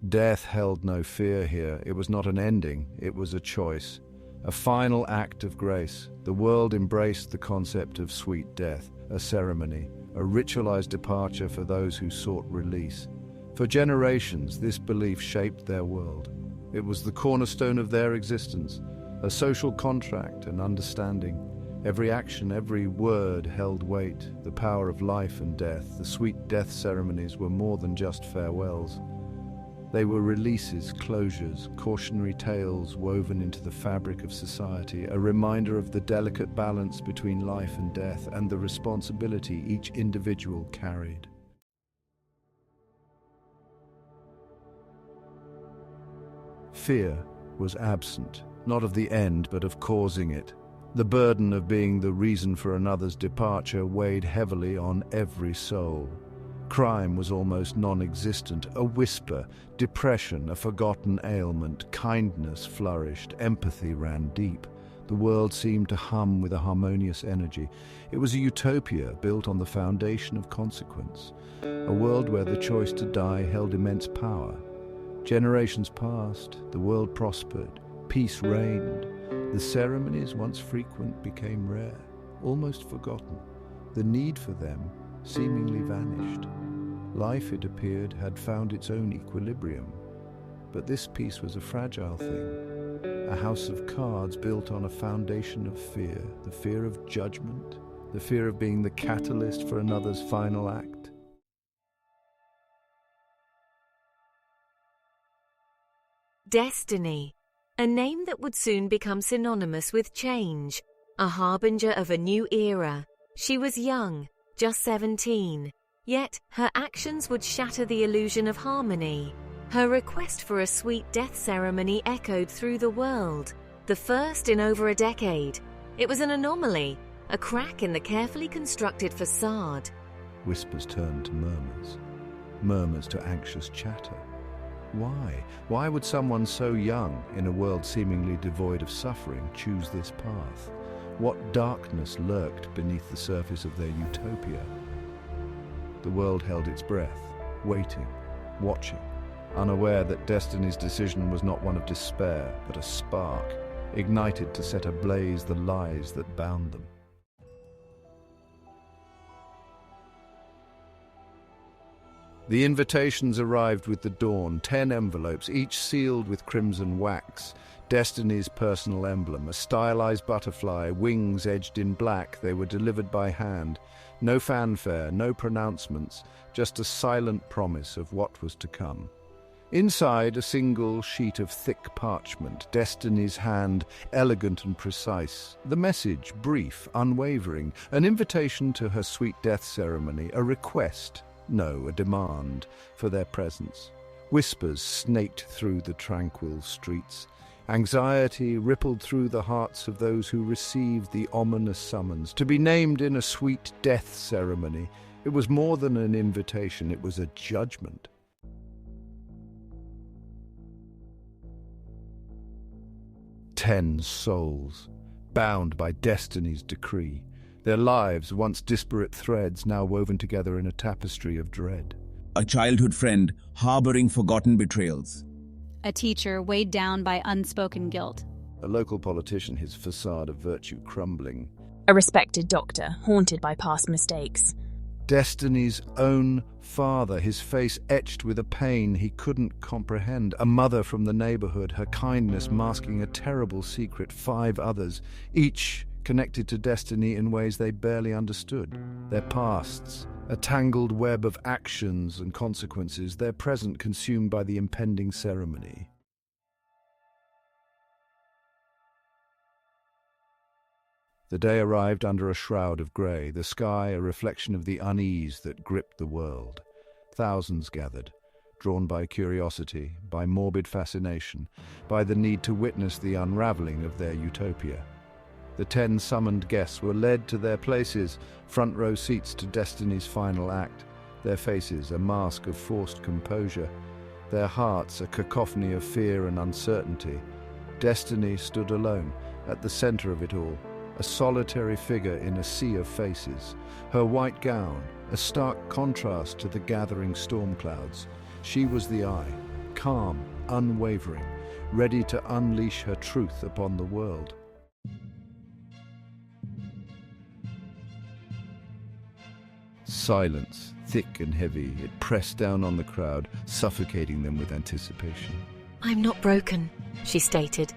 Death held no fear here. It was not an ending, it was a choice. A final act of grace. The world embraced the concept of sweet death, a ceremony, a ritualized departure for those who sought release. For generations, this belief shaped their world. It was the cornerstone of their existence, a social contract and understanding. Every action, every word held weight, the power of life and death. The sweet death ceremonies were more than just farewells. They were releases, closures, cautionary tales woven into the fabric of society, a reminder of the delicate balance between life and death and the responsibility each individual carried. Fear was absent, not of the end, but of causing it. The burden of being the reason for another's departure weighed heavily on every soul. Crime was almost non-existent, a whisper, depression, a forgotten ailment, kindness flourished, empathy ran deep. The world seemed to hum with a harmonious energy. It was a utopia built on the foundation of consequence, a world where the choice to die held immense power. Generations passed, the world prospered, peace reigned. The ceremonies, once frequent, became rare, almost forgotten. The need for them seemingly vanished. Life, it appeared, had found its own equilibrium. But this peace was a fragile thing, a house of cards built on a foundation of fear, the fear of judgment, the fear of being the catalyst for another's final act. Destiny, a name that would soon become synonymous with change, a harbinger of a new era. She was young, just 17, yet her actions would shatter the illusion of harmony. Her request for a sweet death ceremony echoed through the world, the first in over a decade. It was an anomaly, a crack in the carefully constructed facade. Whispers turned to murmurs, murmurs to anxious chatter. Why? Why would someone so young, in a world seemingly devoid of suffering, choose this path? What darkness lurked beneath the surface of their utopia? The world held its breath, waiting, watching, unaware that destiny's decision was not one of despair, but a spark, ignited to set ablaze the lies that bound them. The invitations arrived with the dawn, 10 envelopes, each sealed with crimson wax. Destiny's personal emblem, a stylized butterfly, wings edged in black. They were delivered by hand. No fanfare, no pronouncements, just a silent promise of what was to come. Inside, a single sheet of thick parchment, Destiny's hand, elegant and precise. The message, brief, unwavering, an invitation to her sweet death ceremony, a request, no, a demand, for their presence. Whispers snaked through the tranquil streets. Anxiety rippled through the hearts of those who received the ominous summons. To be named in a sweet death ceremony, it was more than an invitation, it was a judgment. Ten souls, bound by destiny's decree. Their lives, once disparate threads, now woven together in a tapestry of dread. A childhood friend harboring forgotten betrayals. A teacher weighed down by unspoken guilt. A local politician, his facade of virtue crumbling. A respected doctor, haunted by past mistakes. Destiny's own father, his face etched with a pain he couldn't comprehend. A mother from the neighborhood, her kindness masking a terrible secret. 5 others, each connected to destiny in ways they barely understood. Their pasts, a tangled web of actions and consequences, their present consumed by the impending ceremony. The day arrived under a shroud of grey, the sky a reflection of the unease that gripped the world. Thousands gathered, drawn by curiosity, by morbid fascination, by the need to witness the unravelling of their utopia. The 10 summoned guests were led to their places, front row seats to destiny's final act, their faces a mask of forced composure, their hearts a cacophony of fear and uncertainty. Destiny stood alone, at the centre of it all, a solitary figure in a sea of faces. Her white gown, a stark contrast to the gathering storm clouds. She was the eye, calm, unwavering, ready to unleash her truth upon the world. Silence, thick and heavy, it pressed down on the crowd, suffocating them with anticipation. "I'm not broken," she stated.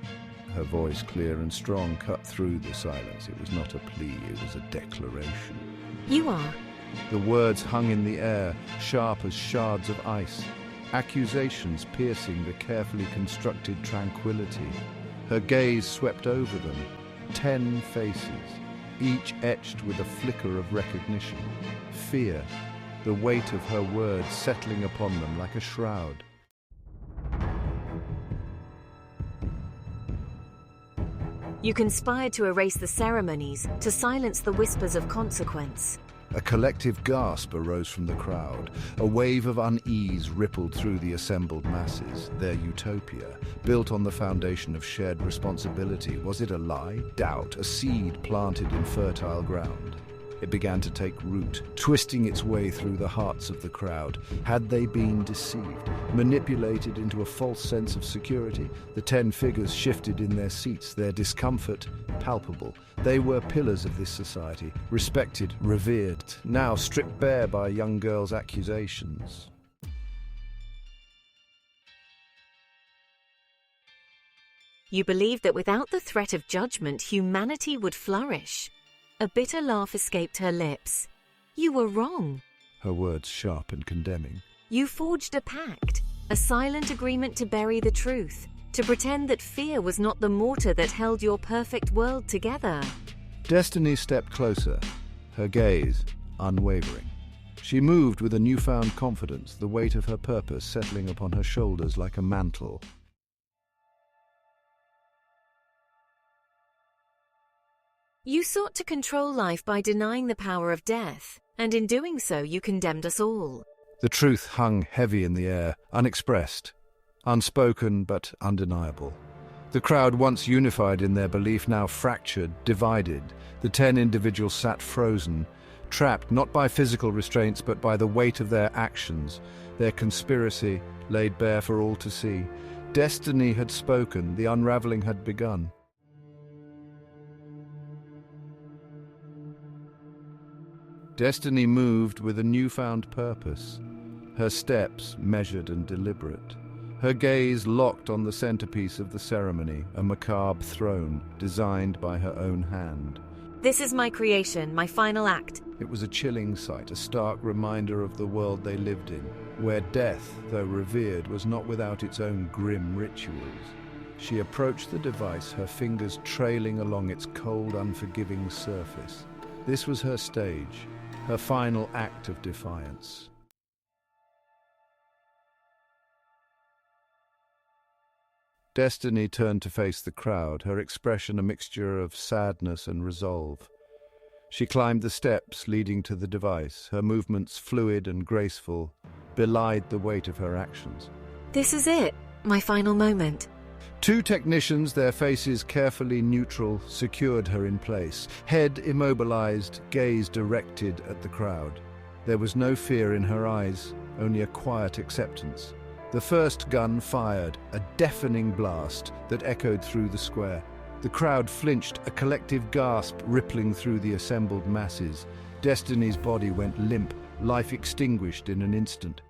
Her voice, clear and strong, cut through the silence. It was not a plea, it was a declaration. "You are." The words hung in the air, sharp as shards of ice, accusations piercing the carefully constructed tranquility. Her gaze swept over them, 10 faces, each etched with a flicker of recognition. Fear, the weight of her words settling upon them like a shroud. "You conspired to erase the ceremonies, to silence the whispers of consequence." A collective gasp arose from the crowd. A wave of unease rippled through the assembled masses. Their utopia, built on the foundation of shared responsibility, was it a lie, doubt, a seed planted in fertile ground? It began to take root, twisting its way through the hearts of the crowd. Had they been deceived, manipulated into a false sense of security? The 10 figures shifted in their seats, their discomfort palpable. They were pillars of this society, respected, revered, now stripped bare by a young girl's accusations. "You believed that without the threat of judgment, humanity would flourish." A bitter laugh escaped her lips. "You were wrong." Her words sharp and condemning. "You forged a pact, a silent agreement to bury the truth, to pretend that fear was not the mortar that held your perfect world together." Destiny stepped closer, her gaze unwavering. She moved with a newfound confidence, the weight of her purpose settling upon her shoulders like a mantle. "You sought to control life by denying the power of death, and in doing so you condemned us all." The truth hung heavy in the air, unexpressed, unspoken but undeniable. The crowd, once unified in their belief, now fractured, divided. The 10 individuals sat frozen, trapped not by physical restraints but by the weight of their actions, their conspiracy laid bare for all to see. Destiny had spoken, the unraveling had begun. Destiny moved with a newfound purpose, her steps measured and deliberate, her gaze locked on the centerpiece of the ceremony, a macabre throne designed by her own hand. "This is my creation, my final act." It was a chilling sight, a stark reminder of the world they lived in, where death, though revered, was not without its own grim rituals. She approached the device, her fingers trailing along its cold, unforgiving surface. This was her stage, her final act of defiance. Destiny turned to face the crowd, her expression a mixture of sadness and resolve. She climbed the steps leading to the device, her movements fluid and graceful, belied the weight of her actions. "This is it, my final moment." 2 technicians, their faces carefully neutral, secured her in place. Head immobilized, gaze directed at the crowd. There was no fear in her eyes, only a quiet acceptance. The first gun fired, a deafening blast that echoed through the square. The crowd flinched, a collective gasp rippling through the assembled masses. Destiny's body went limp, life extinguished in an instant.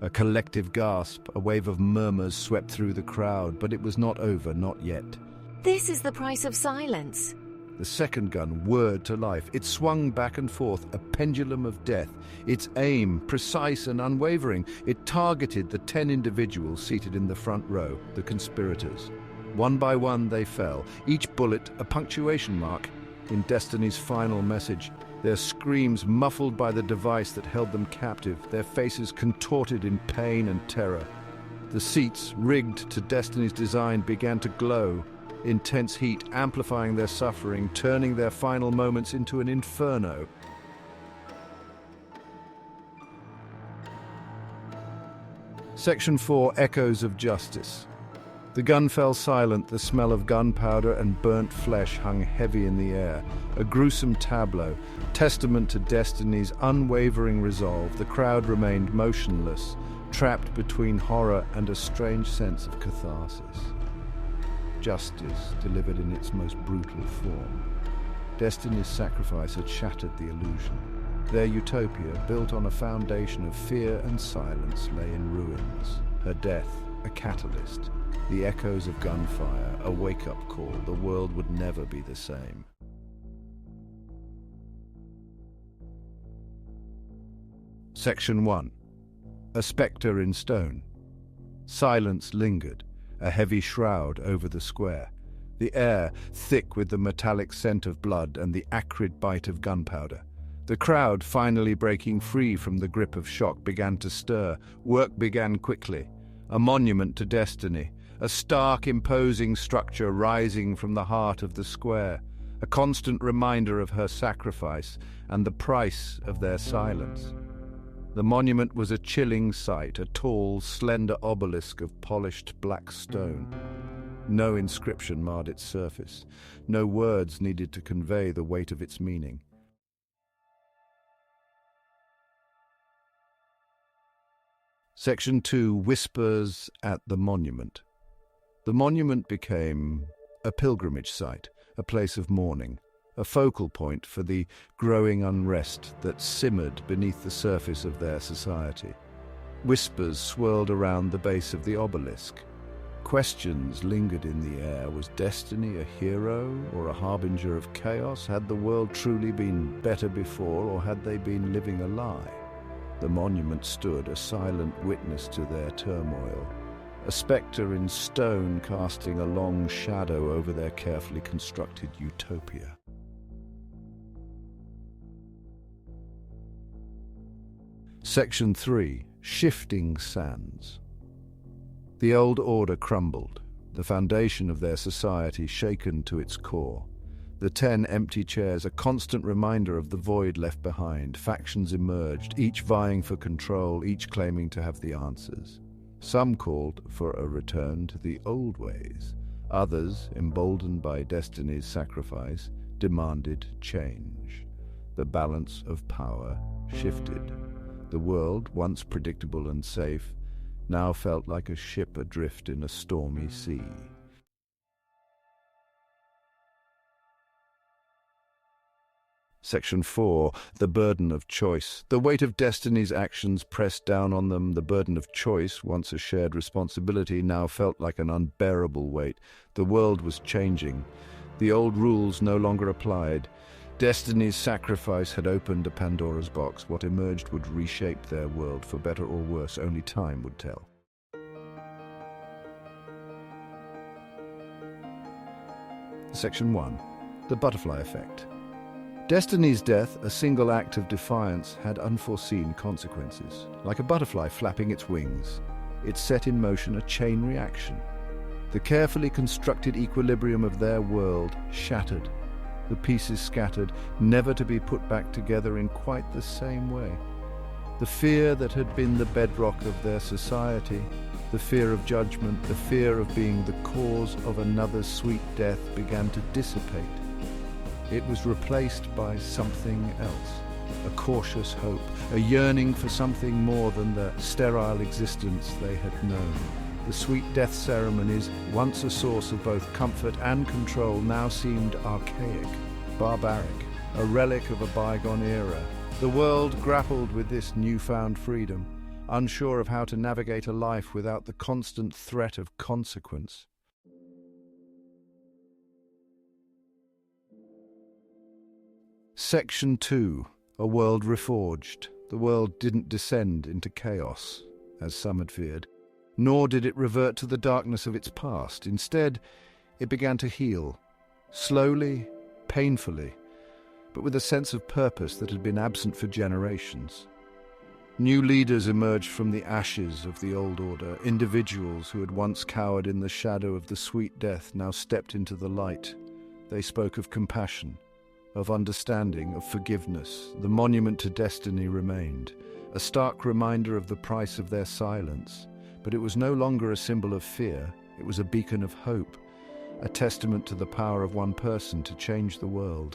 A collective gasp, a wave of murmurs swept through the crowd, but it was not over, not yet. "This is the price of silence." The second gun whirred to life. It swung back and forth, a pendulum of death. Its aim, precise and unwavering, it targeted the 10 individuals seated in the front row, the conspirators. One by one they fell, each bullet a punctuation mark in Destiny's final message. Their screams muffled by the device that held them captive, their faces contorted in pain and terror. The seats, rigged to Destiny's design, began to glow. Intense heat amplifying their suffering, turning their final moments into an inferno. Section 4, Echoes of Justice. The gun fell silent, the smell of gunpowder and burnt flesh hung heavy in the air. A gruesome tableau, testament to destiny's unwavering resolve. The crowd remained motionless, trapped between horror and a strange sense of catharsis. Justice delivered in its most brutal form. Destiny's sacrifice had shattered the illusion. Their utopia, built on a foundation of fear and silence, lay in ruins. Her death, a catalyst. The echoes of gunfire, a wake-up call. The world would never be the same. Section 1. A spectre in stone. Silence lingered, a heavy shroud over the square. The air thick with the metallic scent of blood and the acrid bite of gunpowder. The crowd, finally breaking free from the grip of shock, began to stir. Work began quickly. A monument to destiny, a stark, imposing structure rising from the heart of the square, a constant reminder of her sacrifice and the price of their silence. The monument was a chilling sight, a tall, slender obelisk of polished black stone. No inscription marred its surface. No words needed to convey the weight of its meaning. Section 2. Whispers at the monument. The monument became a pilgrimage site, a place of mourning, a focal point for the growing unrest that simmered beneath the surface of their society. Whispers swirled around the base of the obelisk. Questions lingered in the air. Was destiny a hero or a harbinger of chaos? Had the world truly been better before, or had they been living a lie? The monument stood, a silent witness to their turmoil, a spectre in stone casting a long shadow over their carefully constructed utopia. Section 3. Shifting sands. The old order crumbled, the foundation of their society shaken to its core. The 10 empty chairs, a constant reminder of the void left behind. Factions emerged, each vying for control, each claiming to have the answers. Some called for a return to the old ways. Others, emboldened by destiny's sacrifice, demanded change. The balance of power shifted. The world, once predictable and safe, now felt like a ship adrift in a stormy sea. Section 4. The burden of choice. The weight of destiny's actions pressed down on them. The burden of choice, once a shared responsibility, now felt like an unbearable weight. The world was changing. The old rules no longer applied. Destiny's sacrifice had opened a Pandora's box. What emerged would reshape their world, for better or worse. Only time would tell. Section 1. The butterfly effect. Destiny's death, a single act of defiance, had unforeseen consequences. Like a butterfly flapping its wings, it set in motion a chain reaction. The carefully constructed equilibrium of their world shattered. The pieces scattered, never to be put back together in quite the same way. The fear that had been the bedrock of their society, the fear of judgment, the fear of being the cause of another's sweet death, began to dissipate. It was replaced by something else, a cautious hope, a yearning for something more than the sterile existence they had known. The sweet death ceremonies, once a source of both comfort and control, now seemed archaic, barbaric, a relic of a bygone era. The world grappled with this newfound freedom, unsure of how to navigate a life without the constant threat of consequence. Section 2. A world reforged. The world didn't descend into chaos, as some had feared, nor did it revert to the darkness of its past. Instead, it began to heal, slowly, painfully, but with a sense of purpose that had been absent for generations. New leaders emerged from the ashes of the old order. Individuals who had once cowered in the shadow of the sweet death now stepped into the light. They spoke of compassion, of understanding, of forgiveness. The monument to destiny remained, a stark reminder of the price of their silence. But it was no longer a symbol of fear. It was a beacon of hope, a testament to the power of one person to change the world.